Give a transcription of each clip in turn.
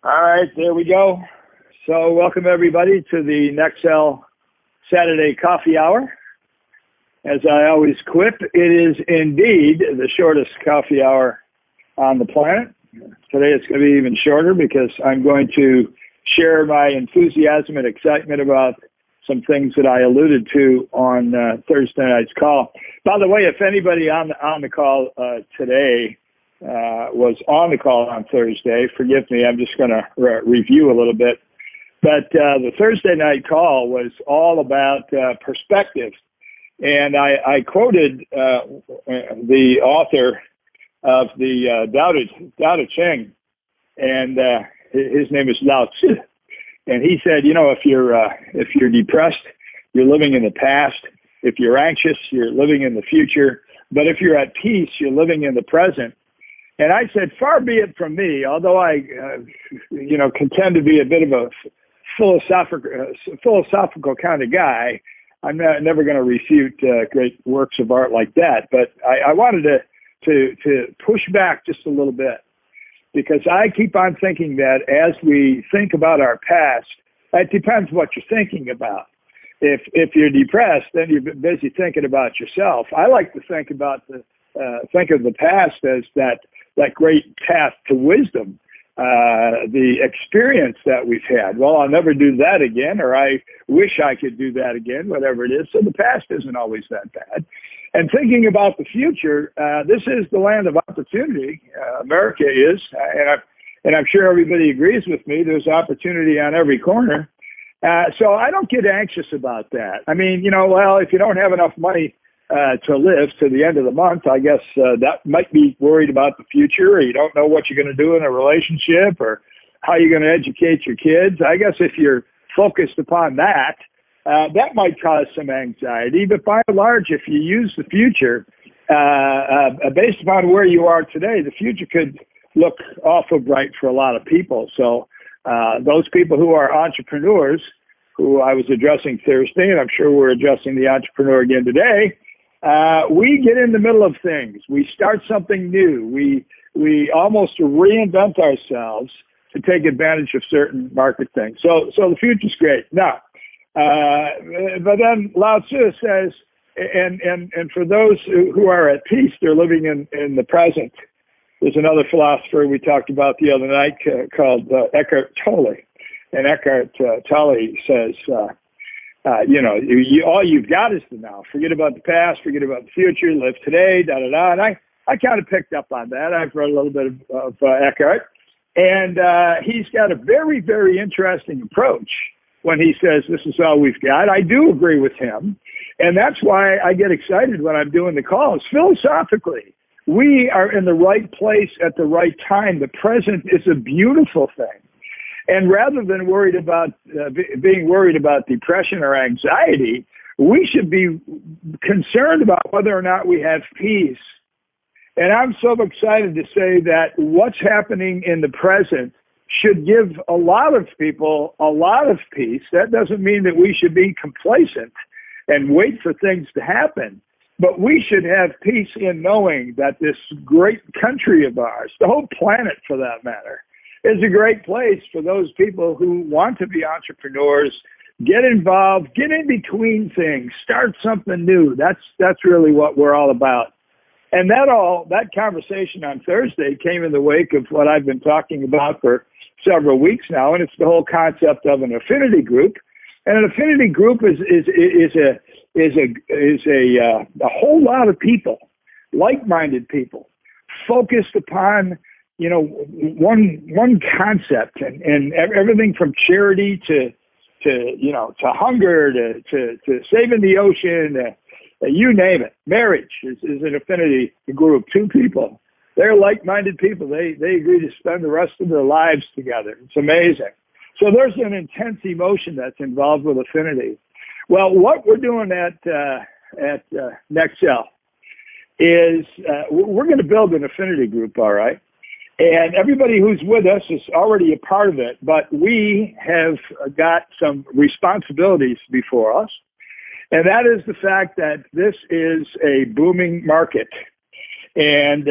All right, there we go. So welcome everybody to the Nexel Saturday Coffee Hour. As I always quip, it is indeed the shortest coffee hour on the planet. Today it's going to be even shorter because I'm going to share my enthusiasm and excitement about some things that I alluded to on Thursday night's call. By the way, if anybody on the call today was on the call on Thursday, forgive me, I'm just going to review a little bit. But the Thursday night call was all about perspective. And I quoted the author of the Tao Te Ching, and his name is Lao Tzu. And he said, you know, if you're depressed, you're living in the past. If you're anxious, you're living in the future. But if you're at peace, you're living in the present. And I said, far be it from me, although I, contend to be a bit of a philosophical kind of guy, I'm never going to refute great works of art like that. But I wanted to push back just a little bit, because I keep on thinking that as we think about our past, it depends what you're thinking about. If you're depressed, then you're busy thinking about yourself. I like to think of the past as that great path to wisdom, the experience that we've had. Well, I'll never do that again, or I wish I could do that again, whatever it is. So the past isn't always that bad. And thinking about the future, this is the land of opportunity. America is, and I'm sure everybody agrees with me. There's opportunity on every corner. So I don't get anxious about that. I mean, well, if you don't have enough money to live to the end of the month, I guess that might be worried about the future, or you don't know what you're going to do in a relationship, or how you're going to educate your kids. I guess if you're focused upon that, that might cause some anxiety. But by and large, if you use the future, based upon where you are today, the future could look awful bright for a lot of people. So those people who are entrepreneurs, who I was addressing Thursday, and I'm sure we're addressing the entrepreneur again today, we get in the middle of things. We start something new. We almost reinvent ourselves to take advantage of certain market things. So the future's great. Now, but then Lao Tzu says, and for those who are at peace, they're living in the present. There's another philosopher we talked about the other night called Eckhart Tolle. And Eckhart Tolle says, all you've got is the now. Forget about the past, forget about the future, live today, da-da-da. And I kind of picked up on that. I've read a little bit of Eckhart. And he's got a very, very interesting approach when he says this is all we've got. I do agree with him. And that's why I get excited when I'm doing the calls. Philosophically, we are in the right place at the right time. The present is a beautiful thing. And rather than being worried about depression or anxiety, we should be concerned about whether or not we have peace. And I'm so excited to say that what's happening in the present should give a lot of people a lot of peace. That doesn't mean that we should be complacent and wait for things to happen. But we should have peace in knowing that this great country of ours, the whole planet for that matter, is a great place for those people who want to be entrepreneurs, get involved, get in between things, start something new. That's really what we're all about. And that conversation on Thursday came in the wake of what I've been talking about for several weeks now, and it's the whole concept of an affinity group. And an affinity group is a whole lot of people, like-minded people, focused upon one concept, and everything from charity to hunger to saving the ocean. You name it. Marriage is an affinity group. Two people. They're like-minded people. They agree to spend the rest of their lives together. It's amazing. So there's an intense emotion that's involved with affinity. Well, what we're doing at Nexel is we're going to build an affinity group, all right? And everybody who's with us is already a part of it, but we have got some responsibilities before us. And that is the fact that this is a booming market. And,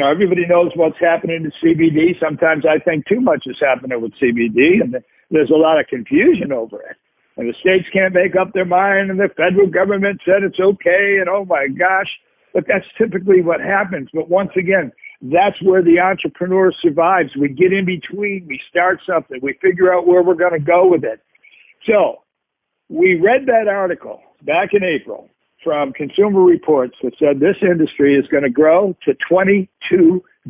everybody knows what's happening to CBD. Sometimes I think too much is happening with CBD, and there's a lot of confusion over it. And the states can't make up their mind, and the federal government said it's okay, and oh my gosh. But that's typically what happens. But once again, that's where the entrepreneur survives. We get in between, we start something, we figure out where we're going to go with it. So we read that article back in April from Consumer Reports that said this industry is going to grow to $22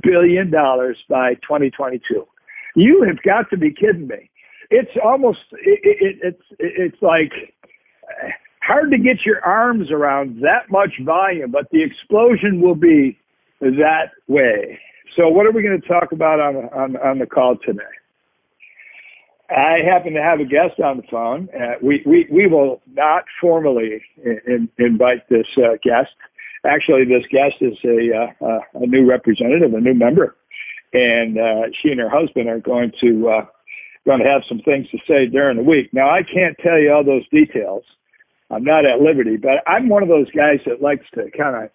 billion by 2022. You have got to be kidding me. It's almost, it's like hard to get your arms around that much volume, but the explosion will be that way. So what are we going to talk about on the call today? I happen to have a guest on the phone. We will not formally invite this guest. Actually, this guest is a new representative, a new member, and she and her husband are going to have some things to say during the week. Now, I can't tell you all those details. I'm not at liberty, but I'm one of those guys that likes to kind of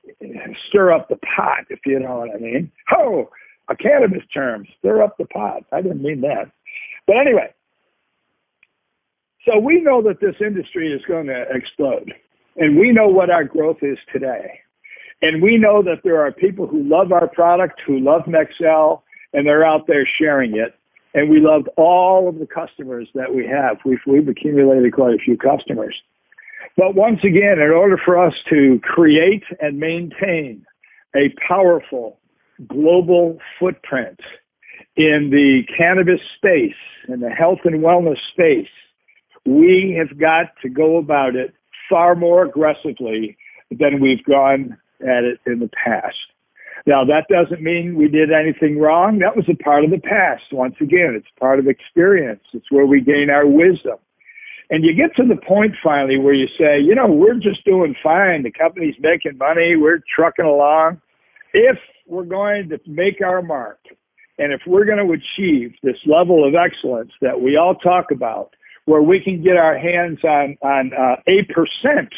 stir up the pot, if you know what I mean. Oh, a cannabis term, stir up the pot. I didn't mean that. But anyway, so we know that this industry is going to explode, and we know what our growth is today. And we know that there are people who love our product, who love Mexcel, and they're out there sharing it. And we love all of the customers that we have. We've accumulated quite a few customers. But once again, in order for us to create and maintain a powerful global footprint in the cannabis space, in the health and wellness space, we have got to go about it far more aggressively than we've gone at it in the past. Now, that doesn't mean we did anything wrong. That was a part of the past. Once again, it's part of experience. It's where we gain our wisdom. And you get to the point finally where you say, we're just doing fine. The company's making money. We're trucking along. If we're going to make our mark, and if we're going to achieve this level of excellence that we all talk about, where we can get our hands on 8%,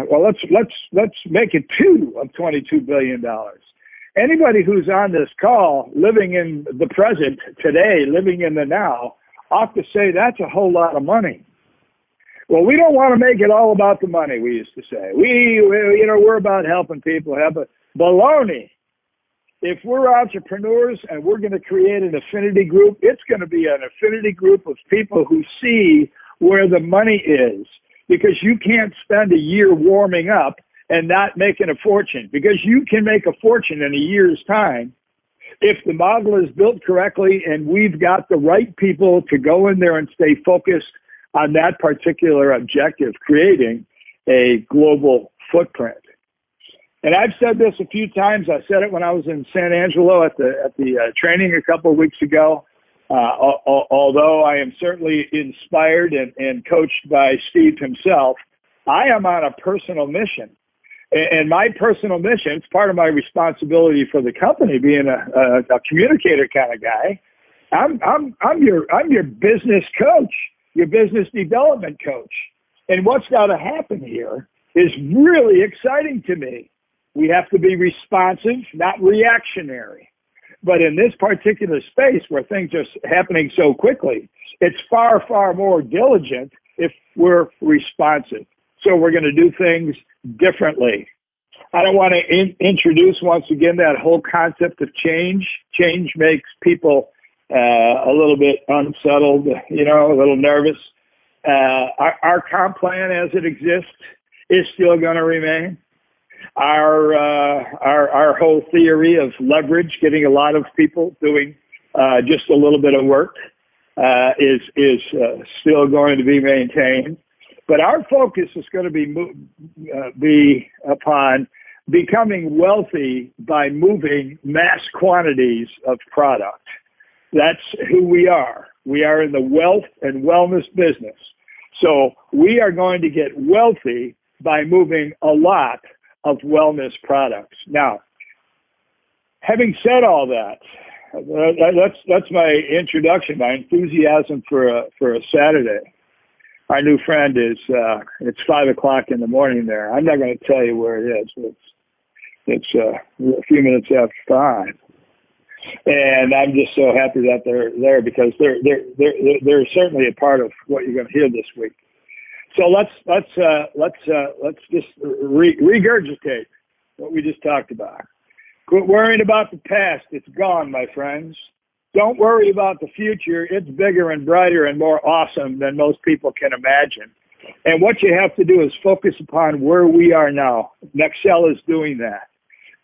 well, let's make it 2 of $22 billion. Anybody who's on this call, living in the present today, living in the now, ought to say that's a whole lot of money. Well, we don't want to make it all about the money, we used to say. We're about helping people. Baloney. If we're entrepreneurs and we're going to create an affinity group, it's going to be an affinity group of people who see where the money is, because you can't spend a year warming up and not making a fortune, because you can make a fortune in a year's time if the model is built correctly and we've got the right people to go in there and stay focused on that particular objective, creating a global footprint. And I've said this a few times. I said it when I was in San Angelo at the training a couple of weeks ago. Although I am certainly inspired and coached by Steve himself, I am on a personal mission. And my personal mission, it's part of my responsibility for the company, being a communicator kind of guy. I'm your business coach, your business development coach. And what's got to happen here is really exciting to me. We have to be responsive, not reactionary. But in this particular space where things are happening so quickly, it's far, far more diligent if we're responsive. So we're going to do things differently. I don't want to introduce once again that whole concept of change. Change makes people a little bit unsettled, a little nervous. Our comp plan as it exists is still going to remain. Our whole theory of leverage, getting a lot of people doing just a little bit of work, is still going to be maintained. But our focus is going to be upon becoming wealthy by moving mass quantities of product. That's who we are. We are in the wealth and wellness business. So we are going to get wealthy by moving a lot of wellness products. Now, having said all that, that's my introduction, my enthusiasm for a Saturday. Our new friend is, it's 5 o'clock in the morning there. I'm not going to tell you where it is. It's a few minutes after 5. And I'm just so happy that they're there because they're certainly a part of what you're going to hear this week. So let's just regurgitate what we just talked about. Quit worrying about the past. It's gone, my friends. Don't worry about the future. It's bigger and brighter and more awesome than most people can imagine. And what you have to do is focus upon where we are now. Nexel is doing that.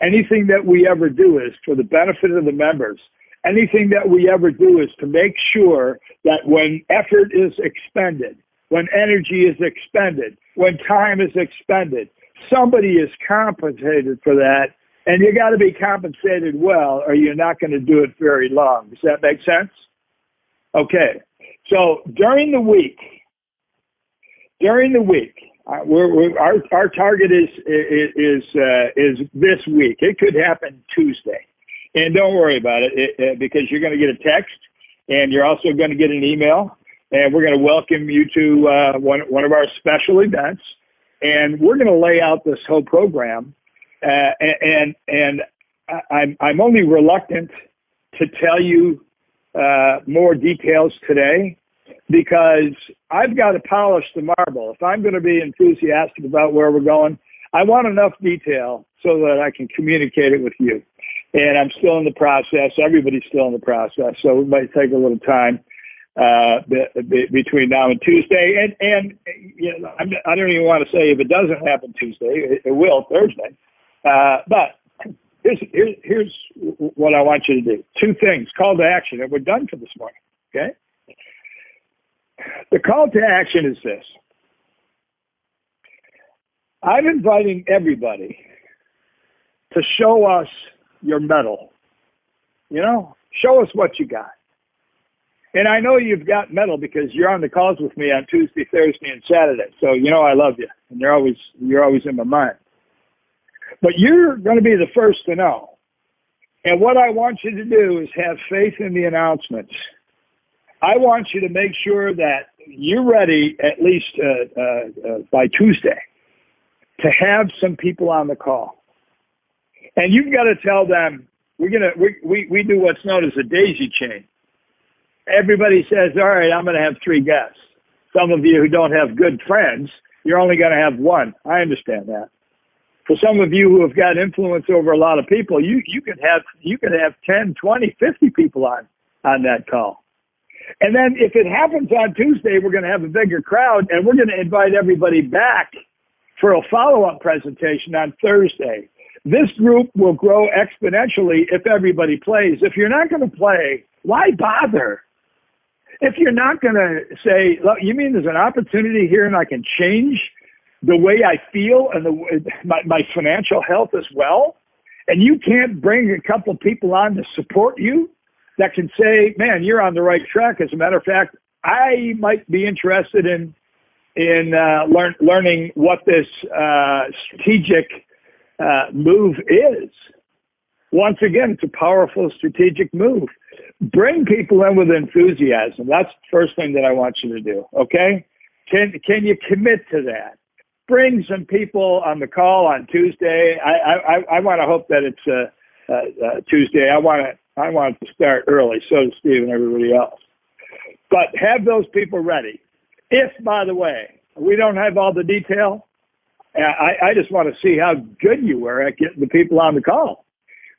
Anything that we ever do is for the benefit of the members. Anything that we ever do is to make sure that when effort is expended, when energy is expended, when time is expended, somebody is compensated for that. And you got to be compensated well, or you're not going to do it very long. Does that make sense? Okay. So during the week, our target is this week. It could happen Tuesday, and don't worry about it because you're going to get a text, and you're also going to get an email, and we're going to welcome you to one of our special events, and we're going to lay out this whole program. And I'm only reluctant to tell you more details today because I've got to polish the marble. If I'm going to be enthusiastic about where we're going, I want enough detail so that I can communicate it with you. And I'm still in the process. Everybody's still in the process, so it might take a little time between now and Tuesday. And you know, I don't even want to say if it doesn't happen Tuesday, it will Thursday. But here's what I want you to do. 2 things. Call to action, and we're done for this morning. Okay. The call to action is this. I'm inviting everybody to show us your mettle. You know, show us what you got. And I know you've got mettle because you're on the calls with me on Tuesday, Thursday, and Saturday. So you know I love you, and you're always in my mind. But you're going to be the first to know. And what I want you to do is have faith in the announcements. I want you to make sure that you're ready at least by Tuesday to have some people on the call. And you've got to tell them, we do what's known as a daisy chain. Everybody says, all right, I'm going to have 3 guests. Some of you who don't have good friends, you're only going to have 1. I understand that. For some of you who have got influence over a lot of people, you could have 10, 20, 50 people on that call. And then if it happens on Tuesday, we're going to have a bigger crowd, and we're going to invite everybody back for a follow-up presentation on Thursday. This group will grow exponentially if everybody plays. If you're not going to play, why bother? If you're not going to say, look, you mean there's an opportunity here and I can change the way I feel and my financial health as well, and you can't bring a couple people on to support you that can say, man, you're on the right track. As a matter of fact, I might be interested in learning what this strategic move is. Once again, it's a powerful strategic move. Bring people in with enthusiasm. That's the first thing that I want you to do, okay? Can you commit to that? Bring some people on the call on Tuesday. I want to hope that it's Tuesday. I want it to start early, so does Steve and everybody else. But have those people ready. If, by the way, we don't have all the detail, I just want to see how good you were at getting the people on the call.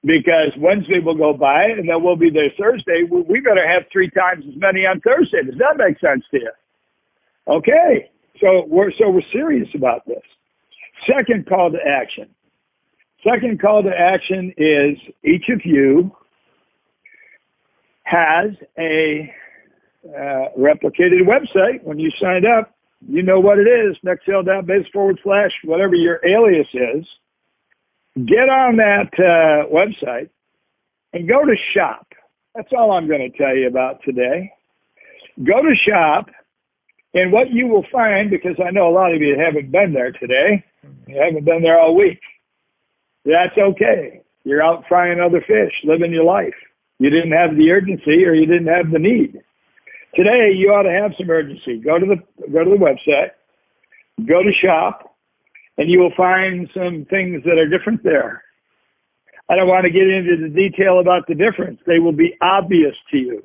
Because Wednesday will go by, and then we'll be there Thursday. We better have 3 times as many on Thursday. Does that make sense to you? Okay. So we're serious about this. Second call to action. Second call to action is each of you has a replicated website. When you signed up, you know what it is, nexel.biz/ whatever your alias is. Get on that website and go to shop. That's all I'm going to tell you about today. Go to shop, and what you will find, because I know a lot of you haven't been there today, you haven't been there all week, that's okay. You're out frying other fish, living your life. You didn't have the urgency or you didn't have the need. Today, you ought to have some urgency. Go to the website, go to shop, and you will find some things that are different there. I don't want to get into the detail about the difference. They will be obvious to you.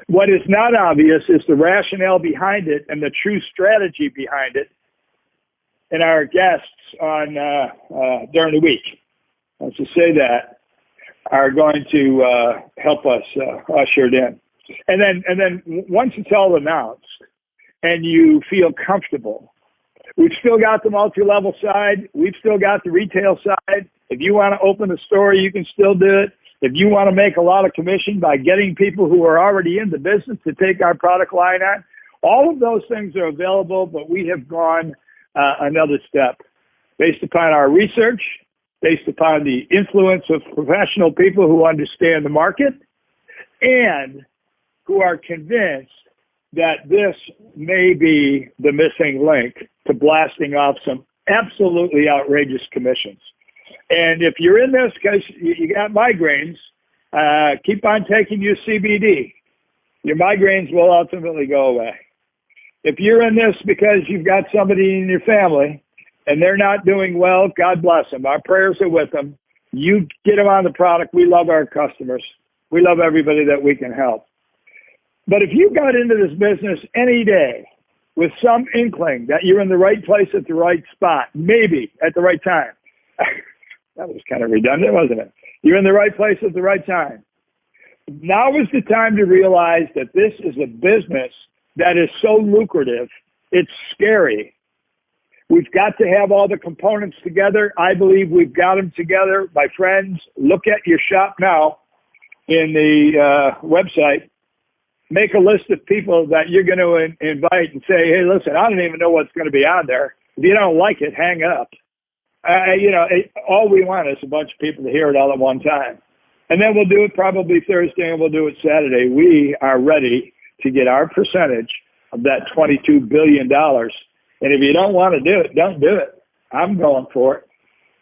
What is not obvious is the rationale behind it and the true strategy behind it. And our guests on during the week, let's just say that, are going to help us usher it in. And then once it's all announced and you feel comfortable, we've still got the multi-level side. We've still got the retail side. If you want to open a store, you can still do it. If you want to make a lot of commission by getting people who are already in the business to take our product line on, all of those things are available, but we have gone another step based upon our research, based upon the influence of professional people who understand the market and who are convinced that this may be the missing link to blasting off some absolutely outrageous commissions. And if you're in this because you got migraines, keep on taking your CBD. Your migraines will ultimately go away. If you're in this because you've got somebody in your family and they're not doing well, God bless them. Our prayers are with them. You get them on the product. We love our customers. We love everybody that we can help. But if you got into this business any day with some inkling that you're in the right place at the right spot, maybe at the right time, that was kind of redundant, wasn't it? You're in the right place at the right time. Now is the time to realize that this is a business that is so lucrative, it's scary. We've got to have all the components together. I believe we've got them together. My friends, look at your shop now in the website. Make a list of people that you're going to invite and say, hey, listen, I don't even know what's going to be on there. If you don't like it, hang up. All we want is a bunch of people to hear it all at one time. And then we'll do it probably Thursday and we'll do it Saturday. We are ready to get our percentage of that $22 billion. And if you don't want to do it, don't do it. I'm going for it.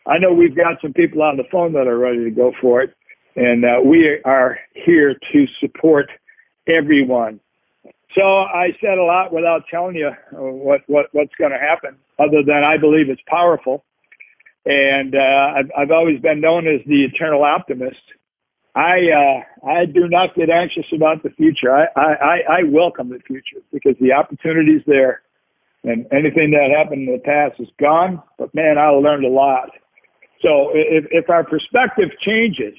I know we've got some people on the phone that are ready to go for it. And we are here to support everyone. So I said a lot without telling you what's going to happen, other than I believe it's powerful. And I've always been known as the eternal optimist. I do not get anxious about the future. I welcome the future because the opportunity is there, and anything that happened in the past is gone. But man, I learned a lot. So if our perspective changes,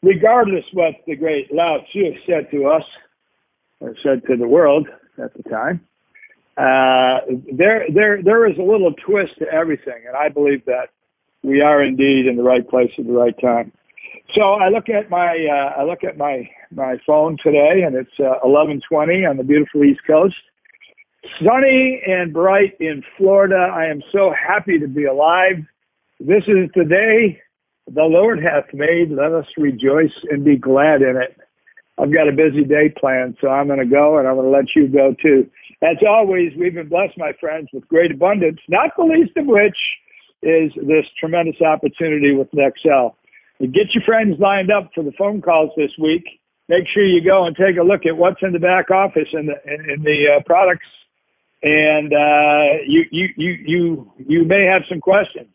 regardless what the great Lao Tzu said to us or said to the world at the time, there is a little twist to everything, and I believe that we are indeed in the right place at the right time. So I look at my phone today, and it's 11:20 on the beautiful East Coast, sunny and bright in Florida. I am so happy to be alive. This is the day the Lord hath made. Let us rejoice and be glad in it. I've got a busy day planned, so I'm going to go, and I'm going to let you go too. As always, we've been blessed, my friends, with great abundance, not the least of which is this tremendous opportunity with Nexel. You get your friends lined up for the phone calls this week. Make sure you go and take a look at what's in the back office and the products, and you may have some questions.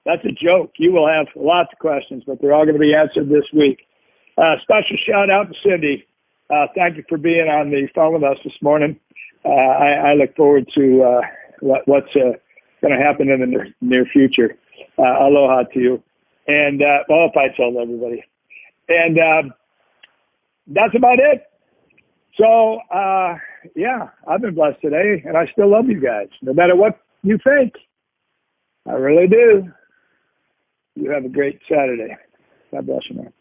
That's a joke. You will have lots of questions, but they're all going to be answered this week. Special shout out to Cindy. Thank you for being on the phone with us this morning. I look forward to what's going to happen in the near future. Aloha to you. And I hope I told everybody. And that's about it. So, yeah, I've been blessed today, and I still love you guys, no matter what you think. I really do. You have a great Saturday. God bless you, man.